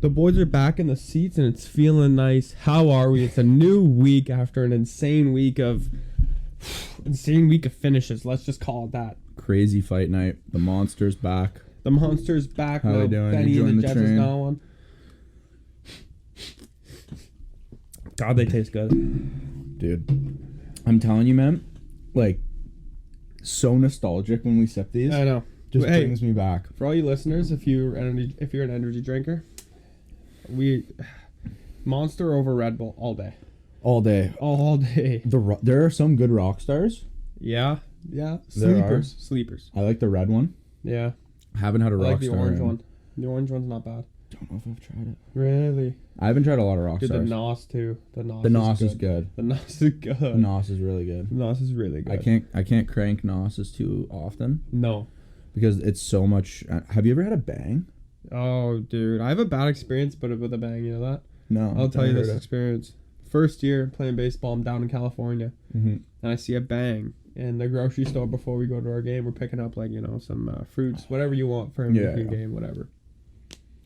The boys are back in the seats and it's feeling nice. How are we? It's a new week after an insane week of finishes. Let's just call it that. Crazy fight night. The Monster's back. The Monster's back. How are we doing? Benny You and the joined the Jets is train? going. God, they taste good. Dude, I'm telling you, man, like, so nostalgic when we sip these. I know. Just Hey, brings me back. for all you listeners, if you're an energy drinker, Monster over Red Bull all day. All day. All day. There are some good rock stars. Yeah. There Sleepers. I like the red one. Yeah. Haven't had a I rock like the star. orange one. The orange one's not bad. Don't know if I've tried it. Really? I haven't tried a lot of rock Dude, the stars. NOS too. The NOS is good. The NOS is good. The NOS is really good. The NOS is really good. I can't crank NOSes too often No. because it's so much. Have you ever had a bang? Oh, dude. I have a bad experience, but with a bang, you know that? No. I'll tell you never this heard it. experience. First year playing baseball, I'm down in California, Mhm. and I see a bang in the grocery store before we go to our game. We're picking up, like, some fruits, whatever you want for a game, whatever.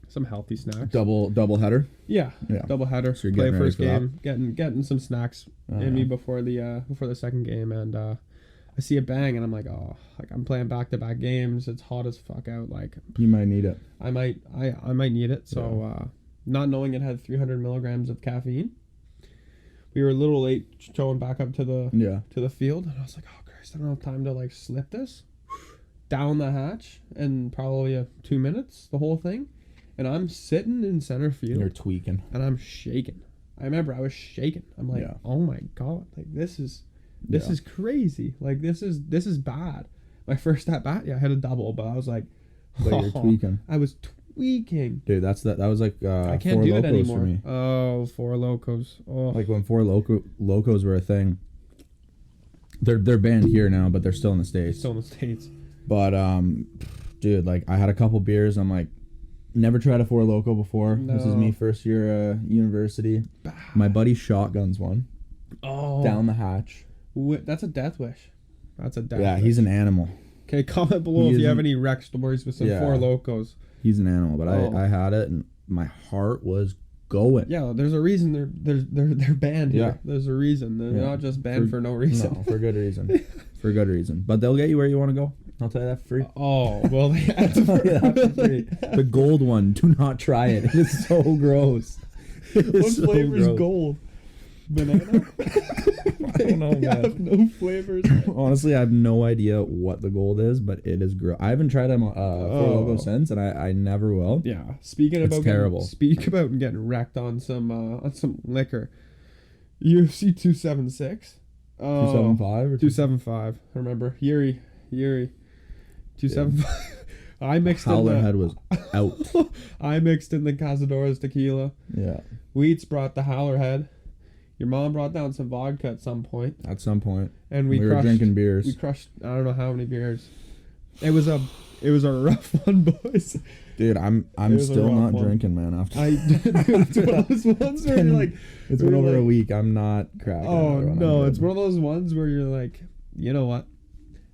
Some healthy snacks. Double header. Yeah. Double header. So you're Play getting ready first for that? game, getting some snacks in me before the second game, and I see a bang, and I'm like, oh, like I'm playing back-to-back games. It's hot as fuck out. Like, You might need it. I might need it. So not knowing it had 300 milligrams of caffeine, we were a little late showing back up to the field, and I was like, oh Christ, I don't have time to like slip this down the hatch in probably 2 minutes, the whole thing, and I'm sitting in center field. You're tweaking. And I'm shaking. I remember I was shaking. I'm like, oh my God, like this is crazy. Like this is bad. My first at bat, I had a double, but I was like, But you're tweaking. I was tweaking. Dude, that was like I can't Four do it Locos anymore. for me. Oh, Four Locos. Oh, Like when Four Locos were a thing. They're banned here now, but they're still in the States. still in the States. But dude, like I had a couple beers. I'm like, never tried a Four Loko before. No. This is me first year university. My buddy shotguns one down the hatch. That's a death wish. That's a death Yeah, wish. he's an animal. Okay, comment below if you have any wreck stories with some Four Locos. He's an animal, but I had it and my heart was going. Yeah, there's a reason they're banned here. Yeah. There's a reason. They're not just banned for no reason. No, for good reason. For good reason. But they'll get you where you want to go. I'll tell you that for free. Oh, well, they have I'll tell you that for free. The gold one, do not try it. It is so gross. What flavor is gold? Banana? I don't know, I have no flavors. Honestly, I have no idea what the gold is, but it is gross. I haven't tried them Four Loko since, and I never will. Yeah. Speaking about getting wrecked on some liquor. UFC 276. 275 or 275. I remember. Yuri. 275. I mixed Howler in head was out. I mixed in the Cazadores tequila. Yeah. Wheats brought the Howler head. Your mom brought down some vodka at some point. At some point. And we were drinking beers. We crushed I don't know how many beers. It was a rough one, boys. Dude, I'm still not drinking, man. After it's one of those ones where you're like, it's been over a week. I'm not cracking. Oh no, it's one of those ones where you're like, you know what?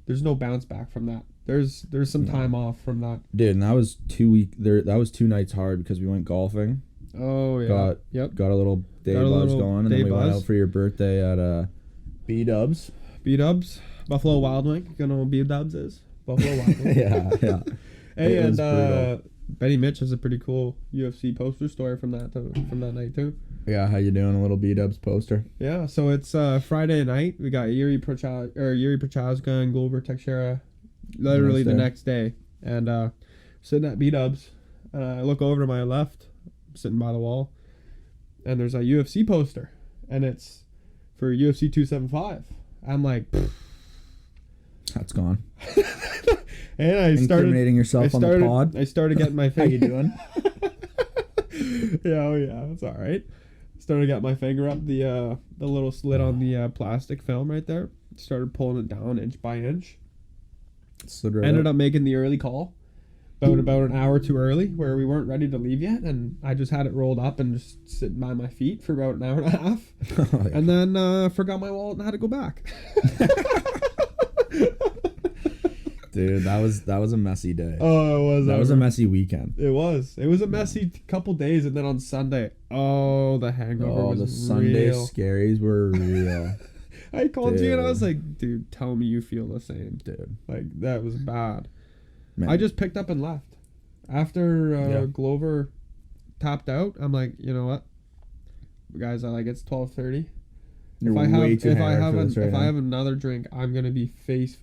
There's no bounce back from that. There's some time off from that. Dude, and that was 2 week there. That was 2 nights hard because we went golfing. Oh yeah. Got a little day buzz going, and then we went out for your birthday at B-Dubs. B-Dubs, Buffalo Wild Wing. You know what B-Dubs is? Buffalo Wild Wing. yeah. Hey, and Benny Mitch has a pretty cool UFC poster story from that night too. Yeah, how you doing? A little B-Dubs poster. Yeah, so it's Friday night. We got Yuri Prochazka and Glover Teixeira literally the next day. And sitting at B-Dubs, and I look over to my left, I'm sitting by the wall, and there's a UFC poster, and it's for UFC 275. I'm like, that's gone. And I started incriminating yourself on the pod. I started getting my finger. How you doing? yeah, that's all right. Started getting my finger up the little slit on the plastic film right there. Started pulling it down inch by inch. Ended up making the early call, about an hour too early, where we weren't ready to leave yet, and I just had it rolled up and just sitting by my feet for about an hour and a half, and then forgot my wallet and had to go back. Dude, that was a messy day. Oh, it was. That was a messy weekend. It was. It was a messy couple days, and then on Sunday, the hangover was the Sunday real. scaries were real. I called Dude. you and I was like, dude, tell me you feel the same. Dude. Like, that was bad. Man. I just picked up and left. After Glover tapped out, I'm like, you know what? Guys, it's 12:30. You're way too if I hammered have for this right if now. I have another drink, I'm gonna be face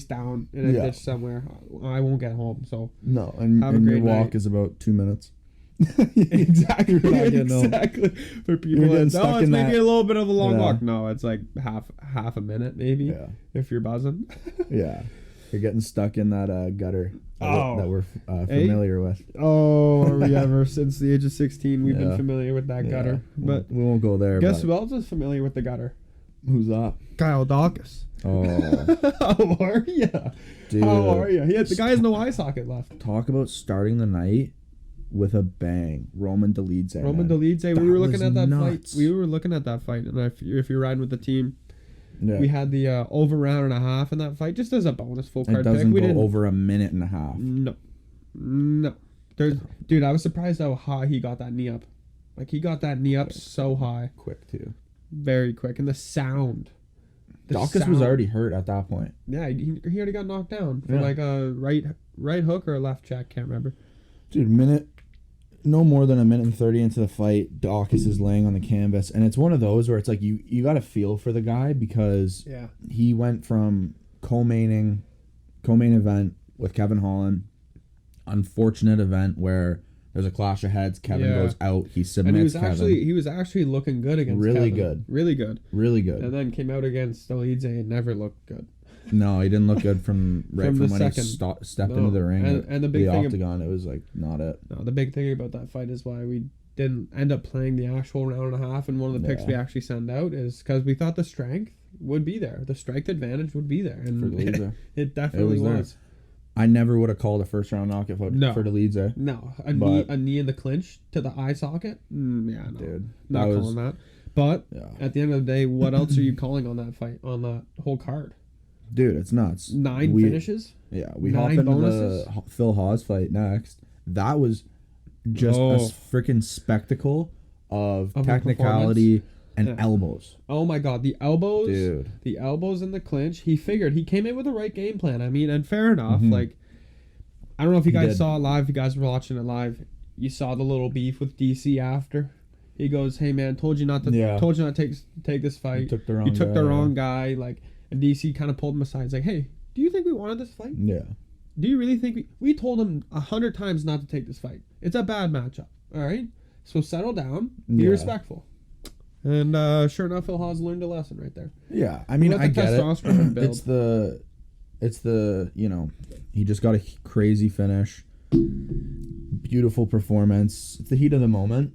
down in a ditch somewhere. I won't get home. So no, and have a your great walk night. is about 2 minutes. Exactly. You're not getting home. Exactly. For people, You're getting it's stuck in maybe that- a little bit of a long Yeah. walk. No, it's like half a minute maybe. Yeah. If you're buzzing. Yeah. You're getting stuck in that gutter that we're Hey? familiar with. Oh, are we ever since the age of 16 we've been Yeah. familiar with that gutter. But we won't go there. guess but who else is familiar with the gutter? who's that? Kyle Dawkins. Oh, How are ya? dude. How are you? The guy has no eye socket left. Talk about starting the night with a bang. Roman Dolidze. Roman man. Dolidze. That We were looking was at that nuts. fight. We were looking at that fight, and if you're riding with the team, Yeah. we had the over round and a half in that fight, just as a bonus full It card pick. doesn't We go didn't. over a minute and a half. No. Dude, I was surprised how high he got that knee up. Like, he got that knee up so high, Quick, too. very quick, and the sound. Dawkins was already hurt at that point. Yeah, he already got knocked down for Yeah. like a right hook or a left jack, can't remember. Dude, no more than a minute and 30 into the fight, Dawkins is laying on the canvas. And it's one of those where it's like you got to feel for the guy because Yeah. he went from co-main event with Kevin Holland, unfortunate event where there's a clash of heads, Kevin goes out, he submits And he was actually looking good against Really Kevin. good. Really good. Really good. And then came out against Dolidze and never looked good. No, he didn't look good from the when second. he stepped into the ring And the big thing octagon. It was like not it. No, the big thing about that fight is why we didn't end up playing the actual round and a half, and one of the picks we actually send out is because we thought the strength would be there. The strength advantage would be there. And For Dolidze. it definitely was. I never would have called a first round knockout for Dolidze. No, But- a knee in the clinch to the eye socket. Yeah, no, Dude, not that calling that. But Yeah. at the end of the day, what else are you calling on that fight, on that whole card? Dude, it's nuts. 9 finishes. Yeah, we 9 hop into bonuses? the Phil Hawes fight next. That was just a freaking spectacle of a technicality and Yeah. elbows. Oh my God, the elbows, Dude. the elbows in the clinch. He came in with the right game plan. I mean, and fair enough. Mhm. Like, I don't know if you He guys did. saw it live. If you guys were watching it live, you saw the little beef with DC after. He goes, "Hey man, told you not to take this fight. You took the wrong You took guy, the yeah. wrong guy." Like, and DC kind of pulled him aside. He's like, "Hey, do you think we wanted this fight? Yeah. Do you really think we told him 100 times not to take this fight? It's a bad matchup. All right, so settle down, be Yeah. respectful." And sure enough, Phil Hawes learned a lesson right there. Yeah, I mean, Let the I get testosterone it. build. It's the he just got a crazy finish, beautiful performance. It's the heat of the moment.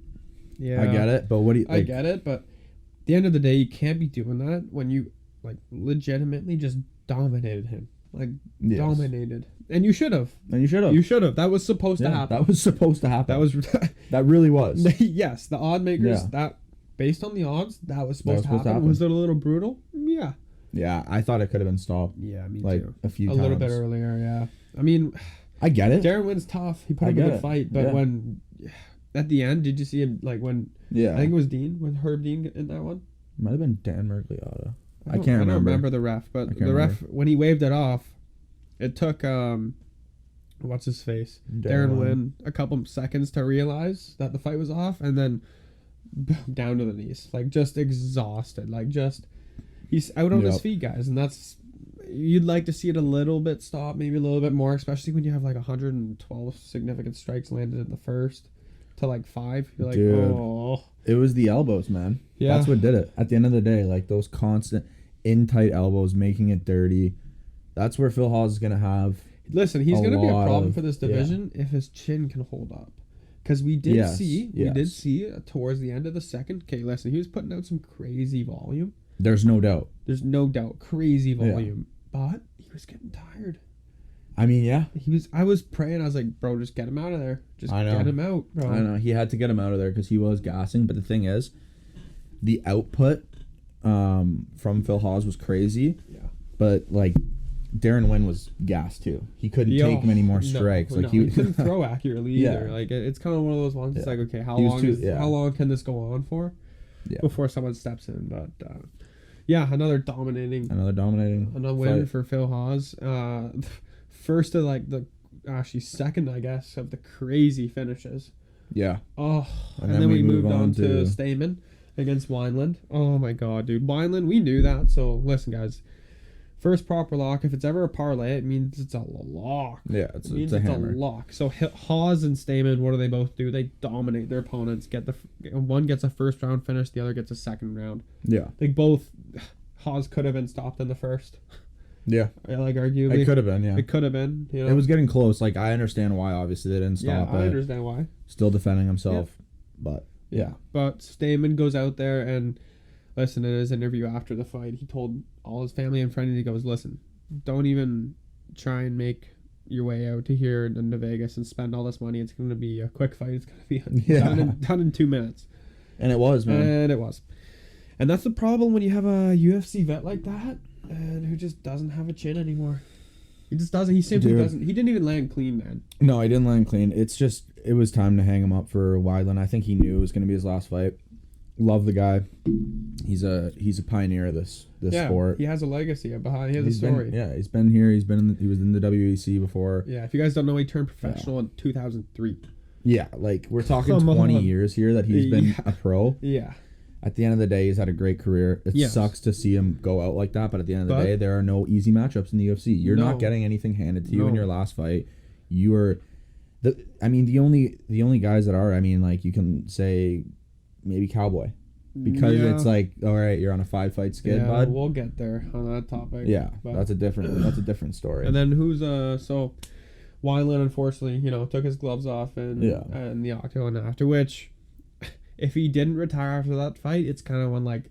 Yeah, I get it, but what do you? I get it, but at the end of the day, you can't be doing that when you like legitimately just dominated him, like Yes. dominated, and you should have. And you should have. You should have. That was supposed to happen. That was supposed to happen. That was. That really was. Yes, the odd makers. Yeah. That based on the odds, that was supposed, supposed to to happen. happen. Was it a little brutal? Yeah. Yeah, I thought it could have been stopped Yeah, me like too. a few A times. little bit earlier. Yeah. I mean, I get it. Darren Wynn's tough. He put I up a get good it. fight, but Yeah. when at the end, did you see him like when? Yeah, I think it was Dean, when Herb Dean in that one. might have been Dan Mergliotta. I don't- can't I don't remember. remember the ref, but can't the ref when he waved it off, it took what's his face, Darren Wynn, a couple seconds to realize that the fight was off, and then down to the knees, like just exhausted, like just he's out on his Yep. feet, guys, and that's you'd like to see it a little bit stop, maybe a little bit more, especially when you have like 112 significant strikes landed in the first to like 5. You're like, Dude. oh. It was the elbows, man. Yeah. That's what did it. At the end of the day, like those constant in tight elbows, making it dirty. That's where Phil Hawes is gonna have. Listen, he's going to be a lot problem of- for this yeah. division if his chin can hold up. Because we did Yes, see towards the end of the second. Okay, listen, he was putting out some crazy volume. There's no doubt. There's no doubt, crazy volume. But he was getting tired. I mean, yeah. I was praying. I was like, bro, just get him out of there. Just I know. get him out, bro. I know he had to get him out of there because he was gassing. But the thing is, the output from Phil Hawes was crazy. Yeah. But like, Darren Wynn was gassed too. He couldn't take many more strikes. He couldn't throw accurately either. Yeah. Like it's kind of one of those ones. It's like, okay, how how long can this go on for before someone steps in? But another dominating win for Phil Haas. First of second, I guess, of the crazy finishes. Yeah. Oh, and then we moved on to Stamen against Wineland. Oh my god, dude. Wineland, we knew that. So listen, guys. First proper lock. If it's ever a parlay, it means it's a lock. Yeah, it's a lock. So Haas and Stamen, what do they both do? They dominate their opponents. One gets a first round finish, the other gets a second round. Yeah. They both. Haas could have been stopped in the first. Yeah. Arguably. It could have been, yeah. It could have been. You know? It was getting close. Like, I understand why, obviously, they didn't stop it. Yeah, I understand why. Still defending himself. Yeah. But, yeah. But Stamen goes out there and, listen, in his interview after the fight, he told all his family and friends, he goes, listen, don't even try and make your way out to here and to Vegas and spend all this money. It's going to be a quick fight. It's going to be done in 2 minutes. And it was, man. And it was. And that's the problem when you have a UFC vet like that and who just doesn't have a chin anymore. He just doesn't. He simply doesn't. He didn't even land clean, man. No, he didn't land clean. It's just, it was time to hang him up for Wineland. I think he knew it was going to be his last fight. Love the guy. He's a pioneer of this sport. He has a legacy behind. He has a story. He's been here. He was in the WEC before. Yeah, if you guys don't know, he turned professional in 2003. Yeah, like we're talking 20 years here that he's been a pro. Yeah. At the end of the day, he's had a great career. It sucks to see him go out like that, but at the end of the day, there are no easy matchups in the UFC. You're not getting anything handed to you in your last fight. You are the only guys that are, like you can say maybe Cowboy. Because it's like, all right, you're on a 5-fight skid, bud. We'll get there on that topic. Yeah, that's a different story. And then who's so Wineland unfortunately, took his gloves off and the octagon after, which if he didn't retire after that fight, it's kind of one like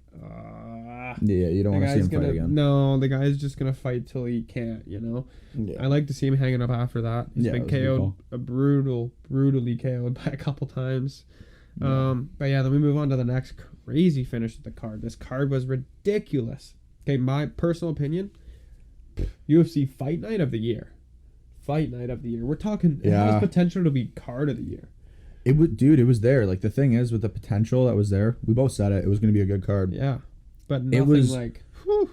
you don't want to see him fight again. No, the guy's just gonna fight till he can't, I like to see him hanging up after that. He's been KO'd brutally KO'd by a couple times. But then we move on to the next crazy finish of the card. This card was ridiculous. Okay, my personal opinion, UFC Fight Night of the Year. We're talking, it has potential to be card of the year. It was there. Like, the thing is, with the potential that was there, we both said it was going to be a good card. Yeah, but nothing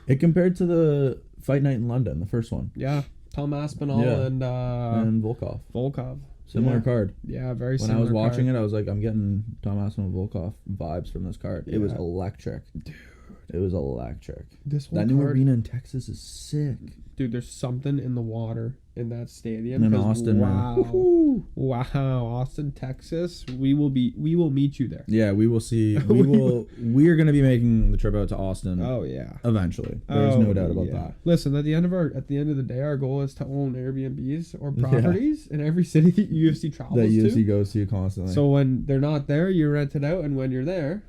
it compared to the Fight Night in London, the first one. Yeah, Tom Aspinall and Volkov. Similar card. Yeah, very similar. When I was watching it, I was like, I'm getting Tom Aspinall Volkov vibes from this card. Yeah. It was electric. Dude. It was electric. That new arena in Texas is sick. Dude, there's something in the water in that stadium. In Austin, wow, Austin, Texas. We will meet you there. Yeah, we will see. We are going to be making the trip out to Austin. Oh yeah, eventually. There's no doubt about that. Listen, at the end of the day, our goal is to own Airbnbs or properties in every city that UFC travels that UFC goes to constantly. So when they're not there, you rent it out, and when you're there,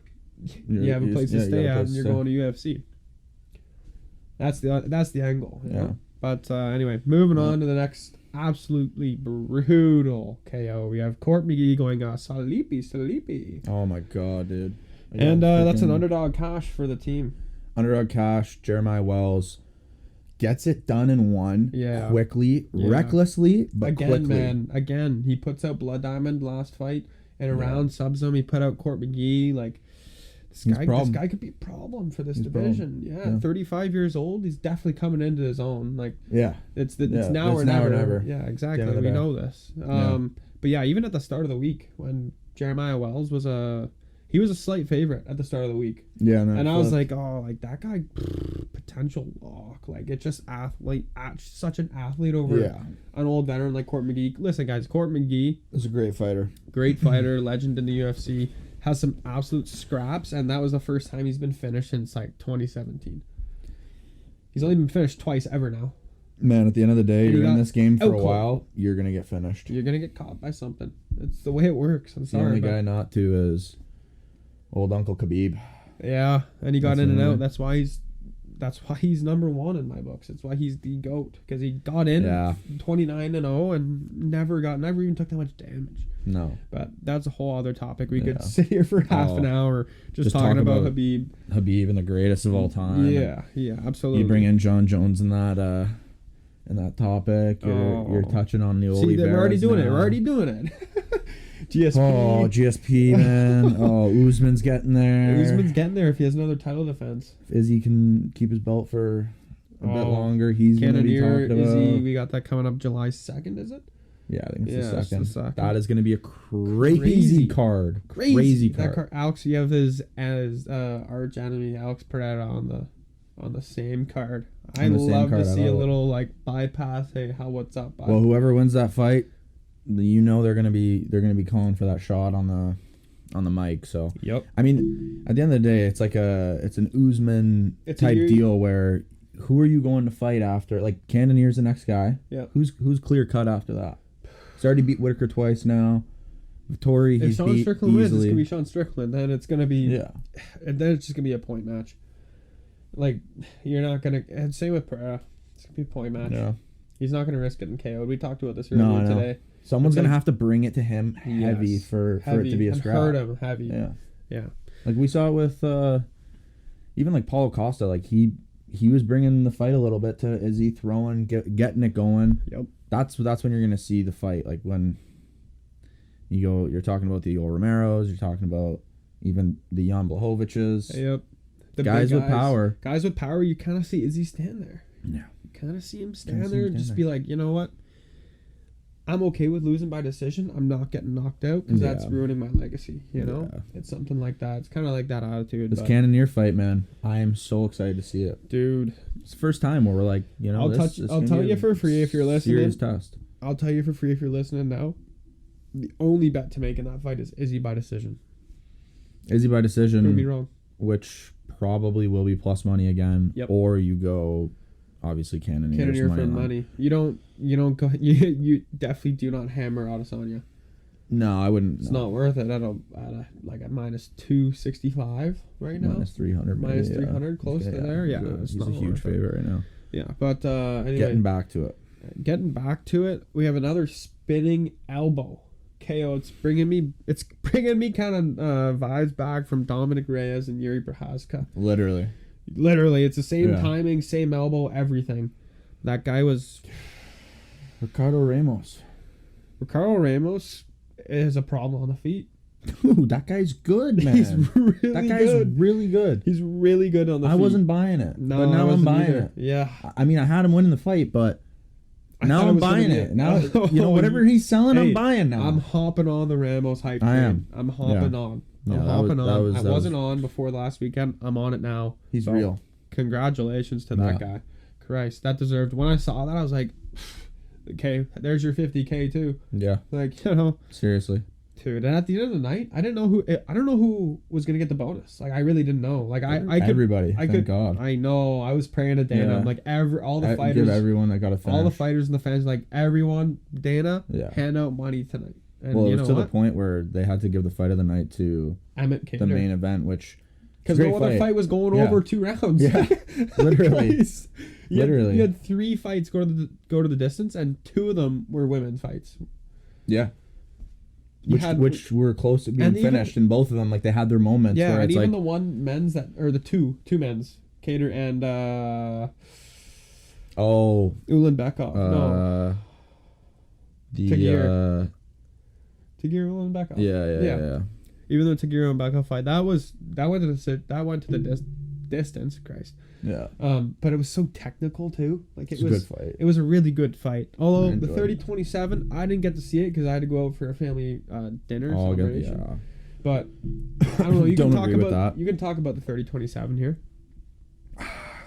you have a place to stay at, and you're going to UFC. That's the angle. You know? But anyway, moving on to the next absolutely brutal KO. We have Court McGee going Sleepy. Oh my god, dude. And that's an underdog cash for the team. Underdog cash. Jeremiah Wells gets it done in one quickly, recklessly, but quickly. Again, he puts out Blood Diamond last fight, and around subs him. He put out Court McGee. Like, this guy could be a problem for this division. Yeah, 35 years old. He's definitely coming into his own. Like, it's now or never. Yeah, exactly. We know this. But yeah, even at the start of the week when Jeremiah Wells was a slight favorite at the start of the week. Yeah, and I was like, that guy, potential lock. Like, it's just such an athlete over an old veteran like Court McGee. Listen, guys, Court McGee is a great fighter. Legend in the UFC. Has some absolute scraps, and that was the first time he's been finished since 2017. He's only been finished twice ever now. Man, at the end of the day, you're in this game for a while, you're gonna get finished. You're gonna get caught by something. It's the way it works. I'm sorry. The only guy not to is old Uncle Khabib. Yeah, and he got in and out. That's why he's number one in my books. That's why he's the GOAT, because he got in 29-0 and never even took that much damage. No, but that's a whole other topic. We could sit here for half an hour just talking about Khabib and the greatest of all time. Yeah, absolutely. You bring in John Jones in that in that topic. You're touching on the old. See, we're already doing it. We're already doing it. GSP. Oh, GSP, man. Oh, Usman's getting there. Usman's getting there if he has another title defense. If Izzy can keep his belt for a bit longer, he's going to be talked about. Izzy, we got that coming up July 2nd, is it? Yeah, I think it's the second. That is going to be a crazy card. Crazy Crazy that card. Alex, you have his arch enemy Alex Pereira on the same card. I'd love to see a little like bypass. Hey, what's up? Well, whoever wins that fight, you know they're gonna be calling for that shot on the mic. So yep. I mean, at the end of the day, it's like it's an Usman type deal where who are you going to fight after? Like Cannonier's the next guy. Yeah. Who's clear cut after that? He's already beat Whitaker twice now. Vittori, he's beat Strickland easily. Wins, it's gonna be Sean Strickland. Then it's gonna be and then it's just gonna be a point match. Like you're not gonna. And same with Pereira. It's gonna be a point match. Yeah. He's not gonna risk getting KO'd. We talked about this earlier today. Someone's gonna have to bring it to him heavy for it to be a scrap. Hurt him heavy. Yeah. Like we saw with even like Paulo Costa. Like he was bringing the fight a little bit to Izzy, throwing, getting it going. Yep. That's when you're gonna see the fight. Like when you're talking about the Yoel Romeros. You're talking about even the Jan Blachowicz. Yep. The guys with power. Guys with power. You kind of see Izzy stand there. Yeah. You kind of see him stand there and just be like, you know what? I'm okay with losing by decision. I'm not getting knocked out because that's ruining my legacy. You know, it's something like that. It's kind of like that attitude. This Cannonier fight, man. I am so excited to see it, dude. It's the first time where we're like, you know, I'll tell you for free if you're listening. Serious test. I'll tell you for free if you're listening now. The only bet to make in that fight is Izzy by decision. Izzy by decision. Prove me wrong. Which probably will be plus money again. Yep. Or you go, obviously Cannonier for money. You don't go. You definitely do not hammer Adesanya. No, I wouldn't. It's not worth it at a minus 265 right now. Minus 300. Minus 300, close to there. Yeah, he's a huge favorite right now. Yeah, but anyway, getting back to it. We have another spinning elbow KO. It's bringing me kind of vibes back from Dominic Reyes and Yuri Prochazka. Literally, it's the same timing, same elbow, everything. That guy was Ricardo Ramos. Ricardo Ramos is a problem on the feet. Dude, that guy's good, man. He's really good. He's really good on the feet. I wasn't buying it. No, but now I'm buying it. Yeah. I mean, I had him winning the fight, but now I'm buying it. Now, whatever he's selling, I'm buying now. I'm hopping on the Ramos hype train. I'm hopping on. I'm hopping on. I wasn't on before last weekend. I'm on it now. He's real. Congratulations to that guy. Christ, that deserved. When I saw that, I was like, okay, there's your 50K too. Yeah. Like, you know. Seriously. Dude, and at the end of the night, I don't know who was gonna get the bonus. Like, I really didn't know. Like, everybody. Thank God. I know. I was praying to Dana. I'm like, all the fighters. Give everyone that got a finish. All the fighters and the fans, like everyone, Dana, hand out money tonight. And well, it was to the point where they had to give the fight of the night to the main event, which because no other fight was going over 2 rounds. Yeah, literally. You had 3 fights go to the distance, and 2 of them were women's fights. Yeah. Which were close to being finished, and both of them, like, they had their moments. Yeah, where and it's even like, the one men's the two men's, Kattar and Ulanbekov. No. Tagir Ulanbekov. Yeah. Even though Tagir Ulanbekov fight, that went to the distance. Christ. Yeah. But it was so technical too. Like it was a good fight. It was a really good fight. Although the 30-27, I didn't get to see it because I had to go out for a family dinner celebration. But I don't know. You can talk about the 30-27 here. I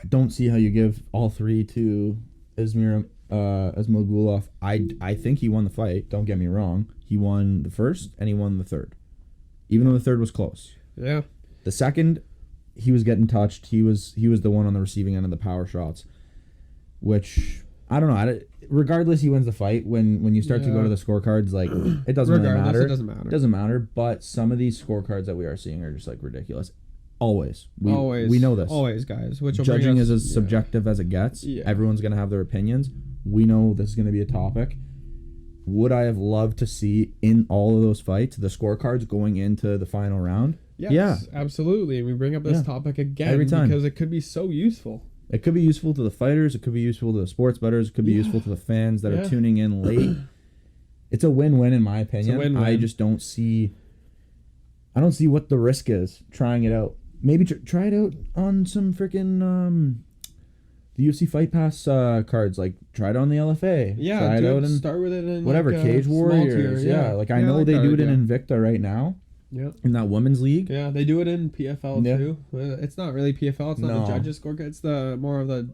don't see how you give all 3 to Ismagulov. I think he won the fight. Don't get me wrong. He won the first and he won the third, even though the third was close. Yeah. The second, he was getting touched. He was the one on the receiving end of the power shots, which I don't know. Regardless, he wins the fight. When you start to go to the scorecards, like it doesn't really matter. It doesn't matter. It doesn't matter. But some of these scorecards that we are seeing are just like ridiculous. Always. We know this. Always, guys. Which judging is as subjective as it gets. Yeah. Everyone's gonna have their opinions. We know this is gonna be a topic. Would I have loved to see in all of those fights the scorecards going into the final round? Yes, absolutely. And we bring up this topic again every time because it could be so useful. It could be useful to the fighters. It could be useful to the sports bettors. It could be useful to the fans that are tuning in late. It's a win-win in my opinion. It's a win-win. I just don't see. I don't see what the risk is trying it out. Maybe try it out on some freaking the UFC Fight Pass cards. Like try it on the LFA. Yeah, try it out and start with it in whatever like Cage Warriors. Tier, Like I know they do it in Invicta right now. Yeah. In that women's league. Yeah, they do it in PFL too. It's not really PFL. It's not the judges scorecard. It's the more of the.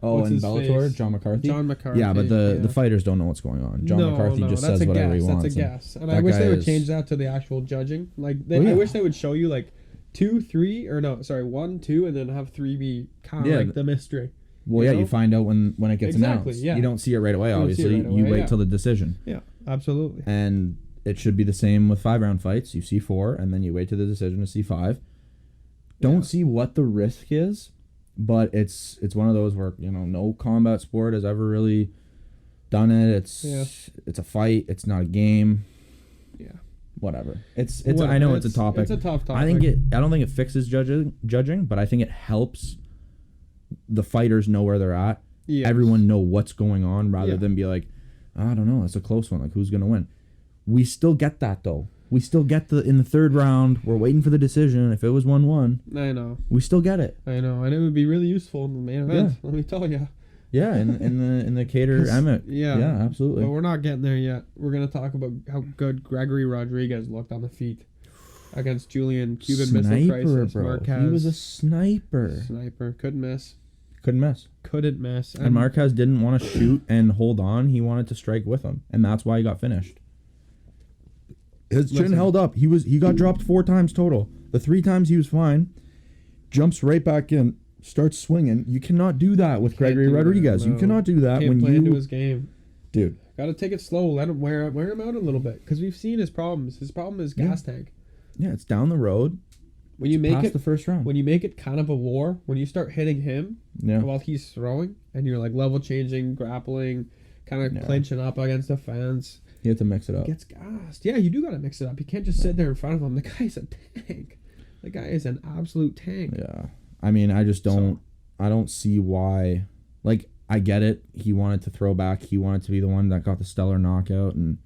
Oh, and Bellator, face? John McCarthy. Yeah, but the fighters don't know what's going on. John McCarthy just says whatever he wants. That's a guess. And I wish they would change that to the actual judging. Like I wish they would show you like 1, 2, and then have 3 be kind of like the mystery. Well, you find out when it gets announced. Yeah. You don't see it right away, obviously. You wait till the decision. Yeah, absolutely. And it should be the same with 5-round fights. You see 4, and then you wait to the decision to see 5. Don't see what the risk is. But it's one of those where no combat sport has ever really done it. It's a fight. It's not a game. Yeah. Whatever. It's I know it's a topic. It's a tough topic. I don't think it fixes judging, but I think it helps the fighters know where they're at. Yes. Everyone know what's going on rather than be like, I don't know, it's a close one. Like who's gonna win? We still get that though. We still get in the 3rd round. We're waiting for the decision. If it was 1-1, I know. We still get it. I know, and it would be really useful in the main event. Let me tell you. Yeah, in the Kattar Emmett. Yeah, absolutely. But we're not getting there yet. We're gonna talk about how good Gregory Rodriguez looked on the feet against Julian Cuban Missile Crisis. Bro. Marquez, he was a sniper. Couldn't miss. Couldn't miss. And Marquez didn't want to shoot and hold on. He wanted to strike with him, and that's why he got finished. His chin held up. He got dropped 4 times total. The 3 times he was fine. Jumps right back in. Starts swinging. You cannot do that with Gregory Rodriguez. You cannot do that when play into his game, dude. Got to take it slow. Let him wear him out a little bit because we've seen his problems. His problem is gas tank. Yeah, it's down the road. When you make it the first round. When you make it kind of a war, when you start hitting him while he's throwing, and you're like level changing, grappling, kind of clinching up against the fence. You have to mix it up. He gets gassed. Yeah, you do got to mix it up. You can't just sit there in front of him. The guy's a tank. The guy is an absolute tank. Yeah. I mean, I just don't... I don't see why... Like, I get it. He wanted to throw back. He wanted to be the one that got the stellar knockout. And,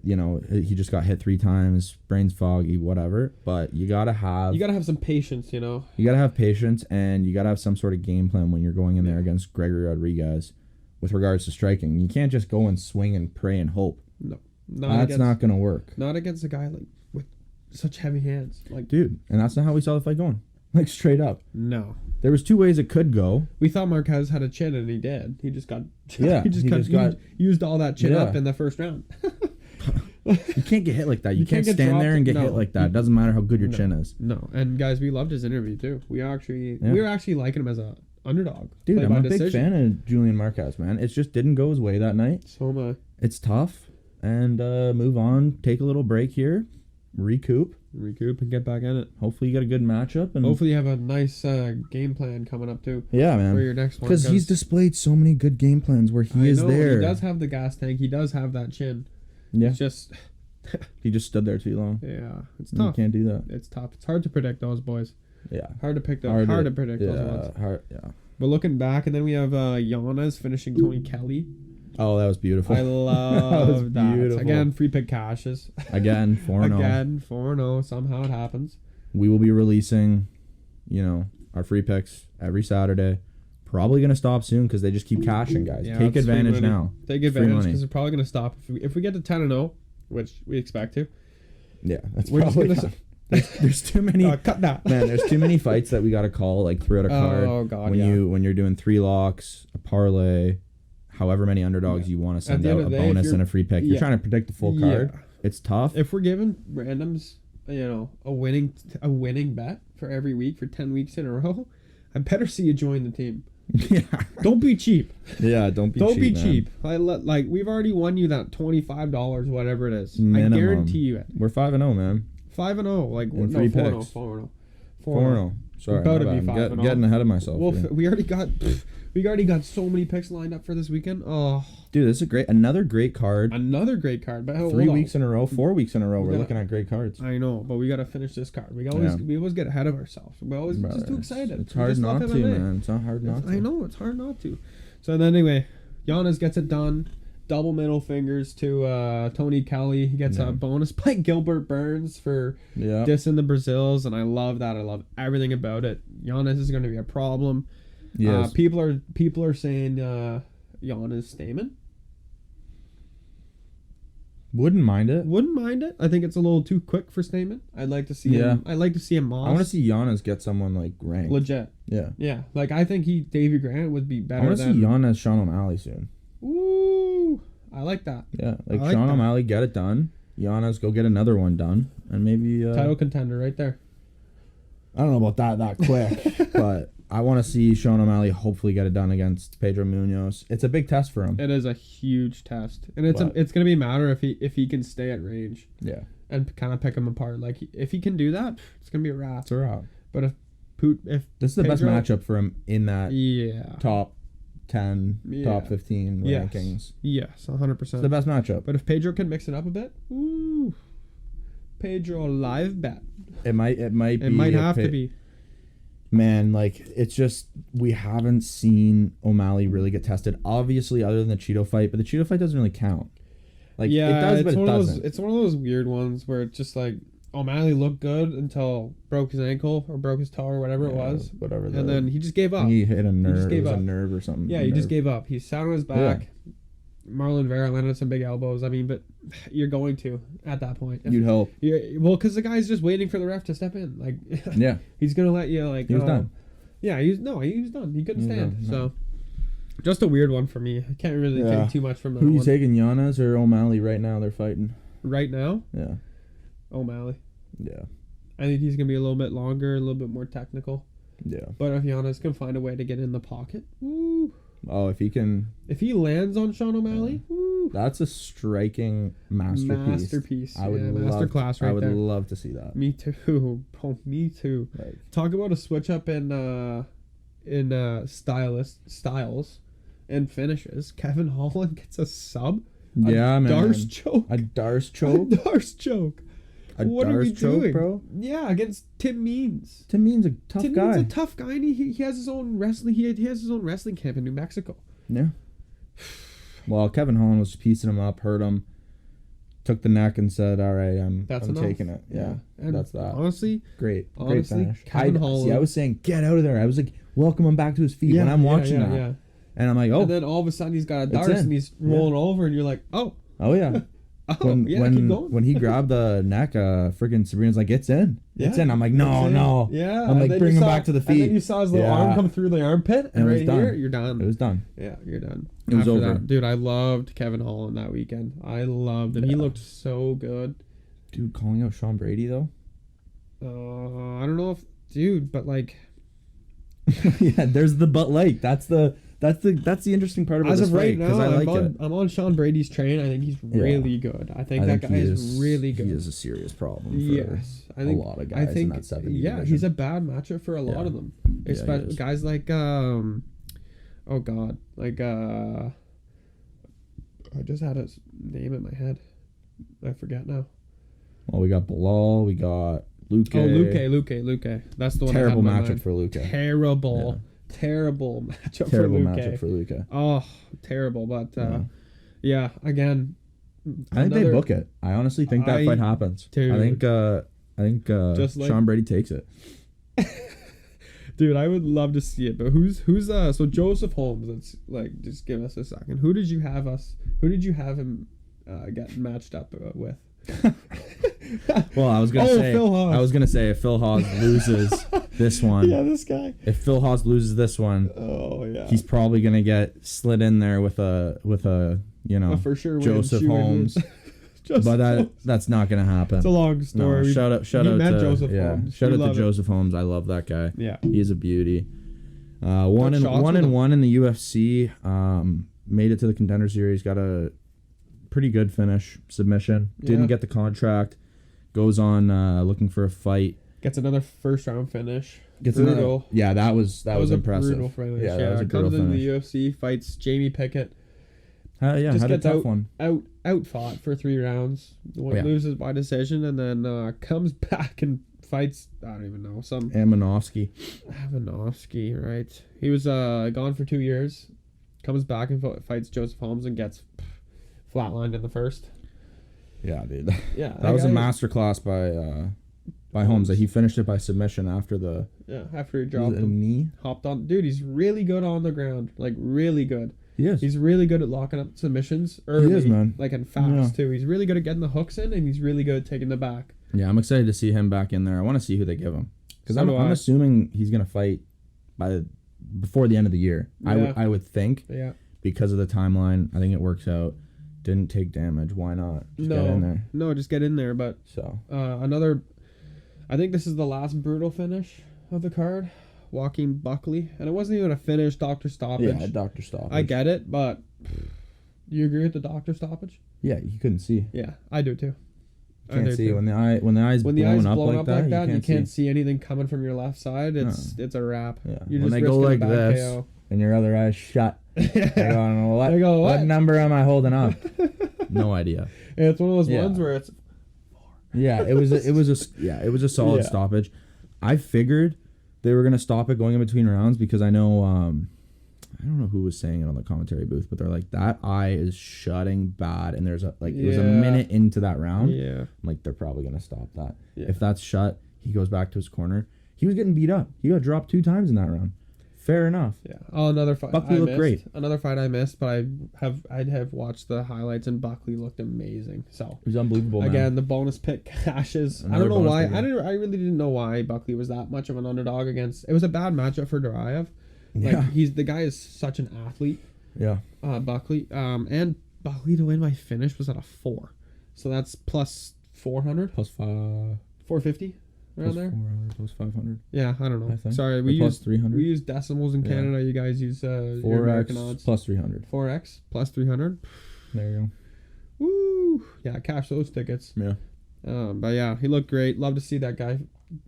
he just got hit 3 times. Brain's foggy, whatever. But you got to have... You got to have some patience, You got to have patience. And you got to have some sort of game plan when you're going in there against Gregory Rodriguez with regards to striking. You can't just go and swing and pray and hope. No, that's not gonna work. Not against a guy like with such heavy hands, like dude. And that's not how we saw the fight going. Like straight up. No, there was 2 ways it could go. We thought Marquez had a chin, and he did. He just got used all that chin up in the first round. You can't get hit like that. You can't stand there and get hit like that. It doesn't matter how good your chin is. No, and guys, we loved his interview too. We were actually liking him as a underdog. Dude, I'm a big fan of Julian Marquez, man. It just didn't go his way that night. So am I. It's tough. And move on. Take a little break here. Recoup and get back in it. Hopefully you get a good matchup. And hopefully you have a nice game plan coming up too. Yeah, man. For your next one. Because he's displayed so many good game plans where he is there. He does have the gas tank. He does have that chin. Yeah. It's just... he just stood there too long. Yeah. It's tough. You can't do that. It's tough. It's hard to predict those boys. Yeah. Hard to predict those ones. Yeah. But looking back, and then we have Yanez finishing Tony Kelly. Oh, that was beautiful. I love that. Again, free pick cashes. Again, 4-0. Again, 4-0. Somehow it happens. We will be releasing, our free picks every Saturday. Probably going to stop soon because they just keep cashing, guys. Yeah, take advantage now. Take advantage because they're probably going to stop. If we get to 10-0, which we expect to. Yeah, that's probably not. There's too many. Cut that. Man, there's too many fights that we got to call like throughout a card. Oh, God, when you're doing 3 locks, a parlay, however many underdogs you want to send out, a bonus and a free pick. You're trying to predict the full card. It's tough. If we're giving randoms, a winning bet for every week for 10 weeks in a row, I better see you join the team. Yeah. Don't be cheap. Yeah, don't be cheap. Like we've already won you that $25, whatever it is. Minimum. I guarantee you it. We're 5-0, man. 5-0, like no, 4-0. 4-0. Sorry, about to be 5-0. Getting ahead of myself. Well, we already got. We already got so many picks lined up for this weekend. Oh, dude, this is another great card. Another great card. But 3 weeks in a row, 4 weeks in a row, we're looking at great cards. I know, but we got to finish this card. We always get ahead of ourselves. We always just too excited. It's hard not to, man. It's not hard not to. I know, it's hard not to. So then anyway, Giannis gets it done. Double middle fingers to Tony Kelly. He gets a bonus by Gilbert Burns for dissing the Brazils, and I love that. I love everything about it. Giannis is going to be a problem. Yes. People are saying Giannis Stamen. Wouldn't mind it. I think it's a little too quick for Stamen. I'd like to see him. I'd like to see him Moss. I want to see Giannis get someone like ranked. Legit. Yeah. Yeah. Like I think Davy Grant would be better. I want to see Giannis Sean O'Malley soon. Ooh, I like that. Yeah, like Sean O'Malley, get it done. Giannis, go get another one done, and maybe title contender right there. I don't know about that quick, but I want to see Sean O'Malley hopefully get it done against Pedro Munoz. It's a big test for him. It is a huge test, and it's going to be a matter if he can stay at range. Yeah, and kind of pick him apart. Like if he can do that, it's going to be a wrap. It's a wrap. But if this is the best matchup for him in that top 10, top 15 rankings. Yes, 100%. It's the best matchup. But if Pedro can mix it up a bit, Pedro live bet. It might have to be. Man, like, it's just, we haven't seen O'Malley really get tested. Obviously, other than the Cheeto fight, but the Cheeto fight doesn't really count. Like, it does, but it doesn't. It's one of those weird ones where it's just like, O'Malley looked good until broke his ankle or broke his toe or whatever it was. Whatever. And then he just gave up. He hit a nerve. It was a nerve or something. Yeah, he just gave up. He sat on his back. Yeah. Marlon Vera landed some big elbows. I mean, but you're going to at that point. You'd hope. Well, because the guy's just waiting for the ref to step in. Like, he's gonna let you like. He was done. Yeah, he was done. He couldn't stand. So, just a weird one for me. I can't really take too much from that. Who you taking, Giannis or O'Malley right now? They're fighting. Right now? Yeah. O'Malley. Yeah. I think he's gonna be a little bit longer, a little bit more technical. Yeah. But if Giannis can find a way to get in the pocket, woo. Oh, if he lands on Sean O'Malley, that's a striking masterpiece. I would masterclass right there. I would love to see that. Me too. Oh, me too. Like, talk about a switch up in styles and finishes. Kevin Holland gets a sub. Yeah, man. Darce choke. A Darce choke. A Darce choke. What are we doing, bro? Yeah, against Tim Means. Tim Means a tough guy. Means a tough guy, and he has his own wrestling. He has his own wrestling camp in New Mexico. Yeah. Well, Kevin Holland was piecing him up, hurt him, took the neck, and said, "All right, I'm taking it." Yeah, and that's that. Honestly, great finish. Kevin Holland. I was saying, get out of there. I was like, welcome him back to his feet when I'm watching that. Yeah. And I'm like, oh. And then all of a sudden he's got a Darce and he's rolling over, and you're like, oh. Oh yeah. Keep going. When he grabbed the neck, friggin' Sabrina's like, it's in. It's in. I'm like, no. Yeah. I'm like, bring him back to the feet. And then you saw his little arm come through the armpit, and right here, you're done. It was done. Yeah, you're done. It was over. That, dude, I loved Kevin Holland that weekend. I loved him. He looked so good. Dude, calling out Sean Brady, though? I don't know if... Dude, but like... yeah, there's the but like. That's the interesting part about this As of right now, I'm on Sean Brady's train. I think he's really good. I think that guy is really good. He is a serious problem for I think, a lot of guys in that 70 division. He's a bad matchup for a lot of them. Especially guys like I just had his name in my head. I forget now. Well, we got Bilal, we got Luque. Oh, Luque. That's the one. Terrible matchup for Luque. Terrible matchup for Luque. Oh, terrible. But again, I think they book it. I honestly think that fight happens. Dude, I think Sean Brady takes it. Dude, I would love to see it. But who's so Joseph Holmes? Let's just give us a second. Who did you have him get matched up with? Well, I was gonna say if Phil Haas loses this one. Yeah, this guy. If Phil Haas loses this one, he's probably gonna get slid in there with a for sure Joseph Holmes. But that's not gonna happen. It's a long story. No, shout out to Joseph Holmes. Shout out to Joseph Holmes. I love that guy. Yeah, he's a beauty. One and one in the UFC. Made it to the Contender Series. Got a pretty good finish, submission. Didn't get the contract. Goes on looking for a fight Gets another first round finish. Gets brutal. Yeah, that was impressive. A brutal finish. Yeah, that was a comes brutal in finish. the UFC, fights Jamie Pickett. Just had a tough one. Out fought for 3 rounds. Loses by decision, and then comes back and fights. I don't even know some Amanovsky, right? He was gone for 2 years. Comes back and fights Joseph Holmes and gets flatlined in the first. Yeah, dude. Yeah, that was a masterclass by Holmes. He finished it by submission after he dropped a knee. Hopped on. Dude, he's really good on the ground. Like, really good. He is. He's really good at locking up submissions early. He is, man. Like, and fast, too. He's really good at getting the hooks in, and he's really good at taking the back. Yeah, I'm excited to see him back in there. I want to see who they give him. Because I'm assuming he's going to fight before the end of the year. Yeah. I would think. Yeah. Because of the timeline, I think it works out. Didn't take damage. Why not? Just get in there. No, just get in there. But I think this is the last brutal finish of the card. Joaquin Buckley. And it wasn't even a finish, doctor stoppage. Yeah, doctor stoppage. I get it, but you agree with the doctor stoppage? Yeah, you couldn't see. Yeah, I do too. Can't see when the eyes blown up like that. You can't see anything coming from your left side. It's a wrap. Yeah. You're when just they go like this KO. and your other eye's shut, they're going, what number am I holding up? No idea. Yeah, it's one of those ones where it's. Yeah, it was a solid stoppage. I figured they were gonna stop it going in between rounds because I know I don't know who was saying it on the commentary booth, but they're like, that eye is shutting bad, and there's it was a minute into that round. Yeah, I'm like, they're probably gonna stop that. Yeah. If that's shut, he goes back to his corner. He was getting beat up. He got dropped 2 times in that round. Fair enough. Yeah. Oh, another fight. Buckley looked great. Another fight I missed, but I'd have watched the highlights, and Buckley looked amazing. So it was unbelievable. Again, man. The bonus pick cashes. Another I don't know why. Pick. I really didn't know why Buckley was that much of an underdog against. It was a bad matchup for Duraev. Like the guy is such an athlete. Yeah. Buckley. And Buckley to win by finish was at a 4, so that's plus 400. Plus 450. Around there? 400 plus 500. Yeah, I don't know. I think. Sorry, we use 300. We use decimals in Canada. You guys use 4x odds. Plus 300. 4x plus 300. There you go. Woo! Yeah, cash those tickets. Yeah. But yeah, he looked great. Love to see that guy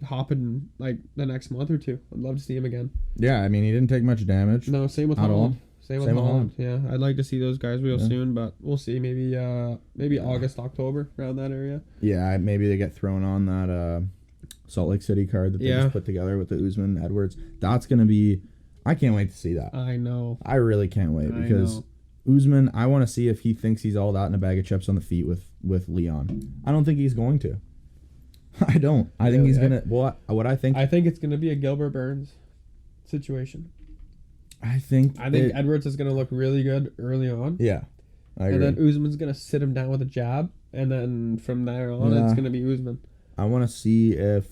hopping like the next month or two. I'd love to see him again. Yeah, I mean, he didn't take much damage. No, same with Holland. Same with Holland. Yeah, I'd like to see those guys real soon, but we'll see. Maybe August, October, around that area. Yeah, maybe they get thrown on that Salt Lake City card that they just put together with the Usman Edwards. That's gonna be. I can't wait to see that. I know. I really can't wait because Usman. I want to see if he thinks he's all that in a bag of chips on the feet with Leon. I don't think he's going to. I don't. I think he's gonna. What I think. I think it's gonna be a Gilbert Burns situation. I think Edwards is gonna look really good early on. Yeah, I agree. And then Usman's gonna sit him down with a jab, and then from there on, it's gonna be Usman. I want to see if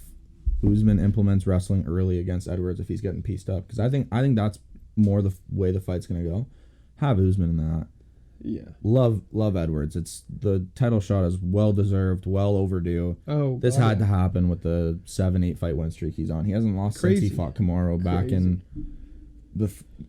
Usman implements wrestling early against Edwards if he's getting pieced up, because I think that's more the way the fight's gonna go. Have Usman in that. Yeah. Love Edwards. It's the title shot is well deserved, well overdue. Oh, this had to happen with the 7-8 fight win streak he's on. He hasn't lost since he fought Kamaru back in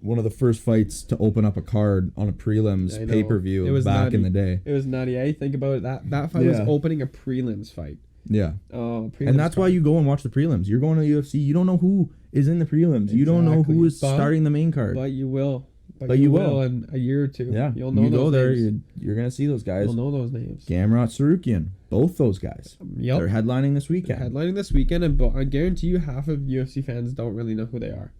one of the first fights to open up a card on a prelims pay-per-view back in the day. It was nutty. Think about it. That fight was opening a prelims fight. Yeah. And that's why you go and watch the prelims. You're going to the UFC. You don't know who is in the prelims. Exactly. You don't know who is starting the main card. But you will. But you will in a year or two. Yeah. You'll know you those go there, names. you're going to see those guys. You'll know those names. Gamrot, Sarukian. Both those guys. Yep. They're headlining this weekend. And I guarantee you half of UFC fans don't really know who they are.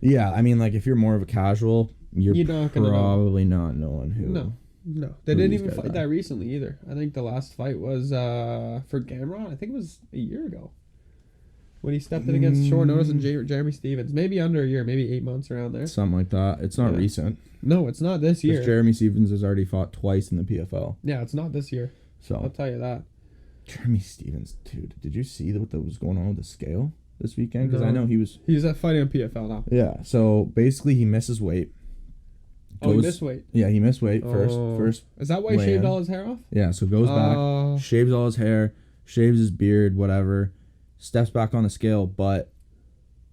Yeah. I mean, like, if you're more of a casual, you're probably not knowing who. No. They didn't even fight that recently either. I think the last fight was for Gamrot. I think it was a year ago. When he stepped in against short notice and Jeremy Stevens. Maybe under a year, maybe 8 months around there. Something like that. It's not recent. No, it's not this year. Jeremy Stevens has already fought twice in the PFL. Yeah, it's not this year. So I'll tell you that. Jeremy Stevens, dude, did you see what was going on with the scale this weekend? Because I know he's fighting on PFL now. Yeah, so basically he misses weight. He missed weight? Yeah, he missed weight first. Is that why he shaved all his hair off? Yeah, so goes back, shaves all his hair, shaves his beard, whatever, steps back on the scale, but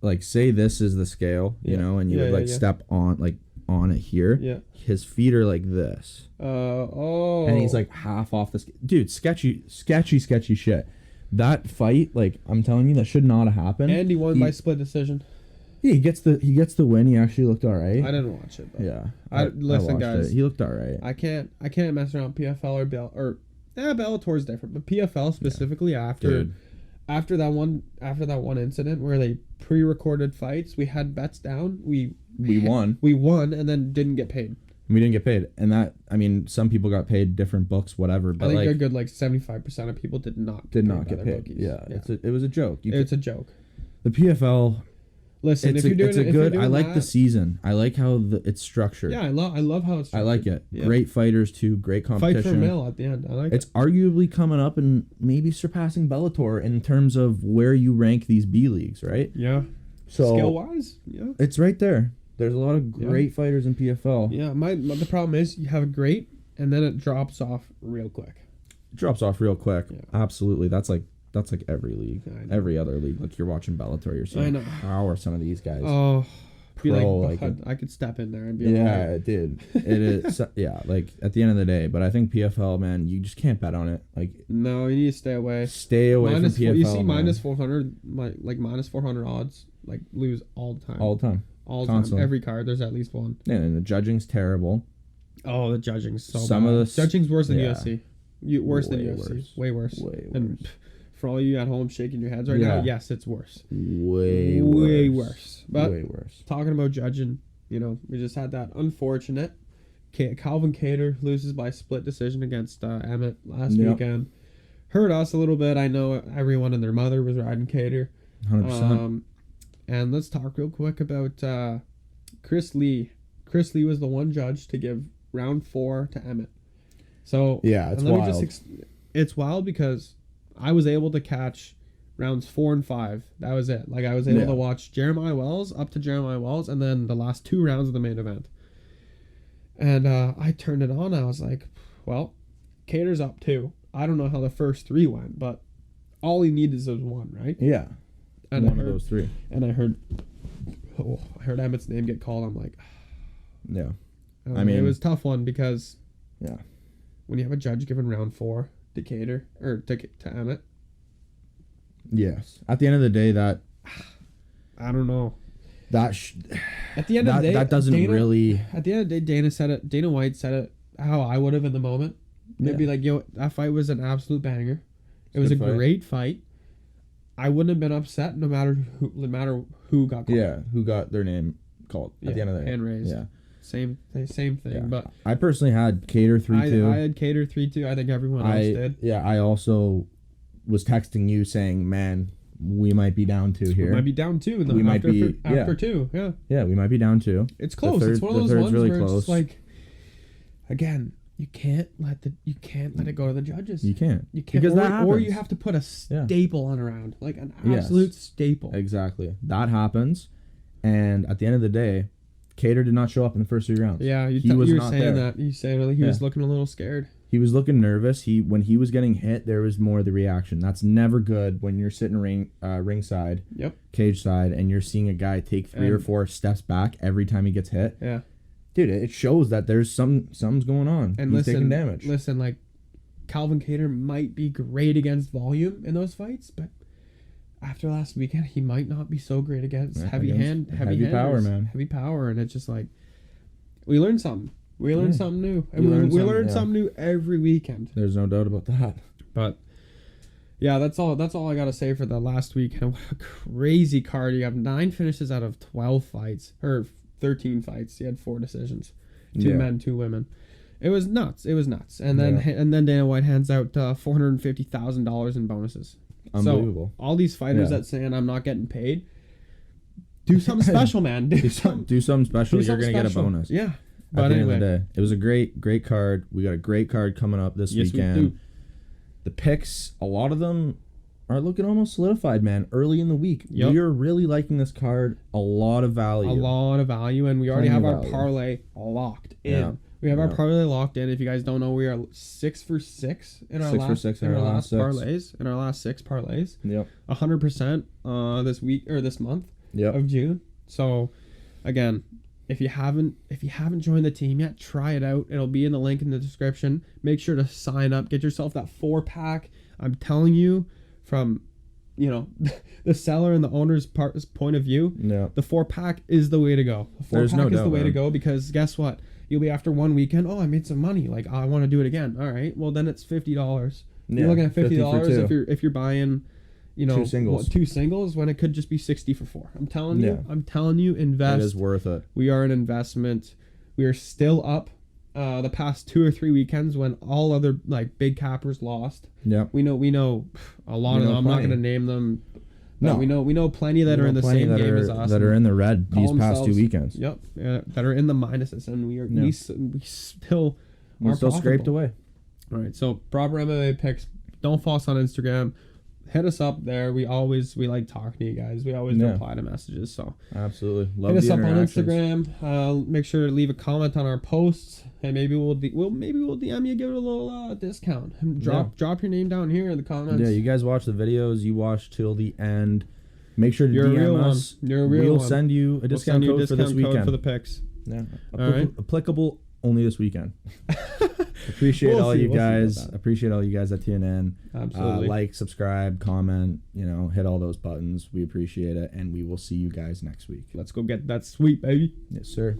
like say this is the scale, you know, and you would step on it here. Yeah. His feet are like this. And he's like half off the scale. Dude, sketchy shit. That fight, like, I'm telling you, that should not have happened. And he won by split decision. Yeah, he gets the win. He actually looked all right. I didn't watch it. But Yeah, listen, guys. He looked all right. I can't mess around PFL or Bellator's different, but PFL specifically after that one incident where they pre-recorded fights, we had bets down. We won and then didn't get paid. We didn't get paid, and that, I mean, some people got paid, different books, whatever. But I think a good 75% of people did not get paid. Yeah. It was a joke. It's a joke. The PFL. Listen, I like the season. I like how it's structured. Yeah, I love how it's structured. I like it. Yeah. Great fighters too. Great competition. Fight for mail at the end. I like it's arguably coming up and maybe surpassing Bellator in terms of where you rank these B leagues, right? Yeah. So skill wise, yeah, it's right there. There's a lot of great fighters in PFL. Yeah, the problem is you have a great, and then it drops off real quick. Yeah. Absolutely. That's like every league, every other league. Like, you're watching Bellator, you're saying, how are some of these guys? Oh, pro, I could step in there and be dude. It is, like, at the end of the day. But I think PFL, man, you just can't bet on it. Like, no, you need to stay away. From PFL. You see minus 400, minus 400 odds, like, lose all the time. All the time. Every card, there's at least one. Yeah, and the judging's terrible. Oh, the judging's so bad. Judging's worse than UFC. Worse than UFC. Way worse. And for all you at home shaking your heads right now, yes, it's worse. Way worse. But way worse. Talking about judging, we just had that unfortunate Calvin Kattar loses by split decision against Emmett last weekend. Hurt us a little bit. I know everyone and their mother was riding Kattar. 100%. And let's talk real quick about Chris Lee. Chris Lee was the one judge to give round 4 to Emmett. So it's wild. It's wild because I was able to catch rounds 4 and 5. That was it. Like, I was able to watch Jeremiah Wells up to Jeremiah Wells, and then the last 2 rounds of the main event. And I turned it on. I was like, well, Kattar's up 2. I don't know how the first 3 went, but all he needed is 1, right? Yeah. And one of those 3. And I heard Emmett's name get called. I'm like, yeah. I mean, it was a tough one because when you have a judge giving round 4 to Kattar or to Emmett. Yes. At the end of the day, that I don't know. At the end of the day, that doesn't really. At the end of the day, Dana White said it how I would have in the moment. They'd be like, "Yo, that fight was an absolute banger. It was a great fight. I wouldn't have been upset no matter who got called." Yeah, who got their name called at the end of the day. Hand raised. Yeah. Same thing. Yeah. But I personally had Kattar 3-2. I had Kattar 3-2. I think everyone else did. Yeah, I also was texting you saying, "Man, we might be down 2 here. We might be down 2. After 2. Yeah. Yeah, we might be down 2. It's close. It's one of those ones really where it's like, again, you can't let it go to the judges. You can't. Because that happens. Or you have to put a staple on a round, like an absolute staple. Exactly. That happens, and at the end of the day, Kattar did not show up in the first 3 rounds. Yeah, you were saying that. You said he was looking a little scared. He was looking nervous. When he was getting hit, there was more of the reaction. That's never good when you're sitting ringside, cage side, and you're seeing a guy take 3 or 4 steps back every time he gets hit. Yeah, dude, it shows that there's something's going on. And he's taking damage. Listen, like, Calvin Kattar might be great against volume in those fights, but after last weekend, he might not be so great against heavy power, man. Heavy power, and it's just like we learned something. We learned something new, and we learn something new every weekend. There's no doubt about that. But yeah, that's all I gotta say for the last weekend. What a crazy card! You have 9 finishes out of 12 fights, or 13 fights. You had 4 decisions, 2 men, 2 women. It was nuts. And then Dana White hands out $450,000 in bonuses. Unbelievable. So all these fighters that saying I'm not getting paid, do something special, man. Do something special. You're gonna get a bonus. Yeah. But at the end of the day, it was a great card. We got a great card coming up this weekend. We do. The picks, a lot of them are looking almost solidified, man. Early in the week, we are really liking this card. A lot of value, and we already have our parlay locked in. Yeah. We have our parlay locked in. If you guys don't know, we are 6 for 6 in our last parlays. In our last 6 parlays. Yep. 100% this week or this month of June. So, again, if you haven't joined the team yet, try it out. It'll be in the link in the description. Make sure to sign up. Get yourself that 4-pack. I'm telling you, from, you know, the seller and the owner's point of view, the 4-pack is the way to go. The 4-pack is the way to go, because guess what? You'll be after one weekend, oh, I made some money. Like, I want to do it again. All right. Well, then it's $50. You're looking at $50 if you're buying, you know, two singles when it could just be 60 for 4. I'm telling you, invest. It is worth it. We are an investment. We are still up the past 2 or 3 weekends when all other like big cappers lost. Yeah. We know a lot of them. I'm not going to name them. No, we know plenty that are in the same game as us. That are in the red these past 2 weekends. Yep. That are in the minuses, and we still scraped away. All right. So proper MMA picks. Don't follow us on Instagram. Hit us up there. We like talking to you guys. We always reply to messages. So absolutely, love hit us up on Instagram. Make sure to leave a comment on our posts, and maybe we'll DM you, give it a little discount. Drop your name down here in the comments. Yeah, you guys watch the videos. You watch till the end. Make sure to You're DM us. You're a real We'll send you a discount code for this weekend for the picks. Yeah, applicable only this weekend. Appreciate all you guys. Appreciate all you guys that tune in. Absolutely. Like, subscribe, comment, hit all those buttons. We appreciate it, and we will see you guys next week. Let's go get that sweet, baby. Yes, sir.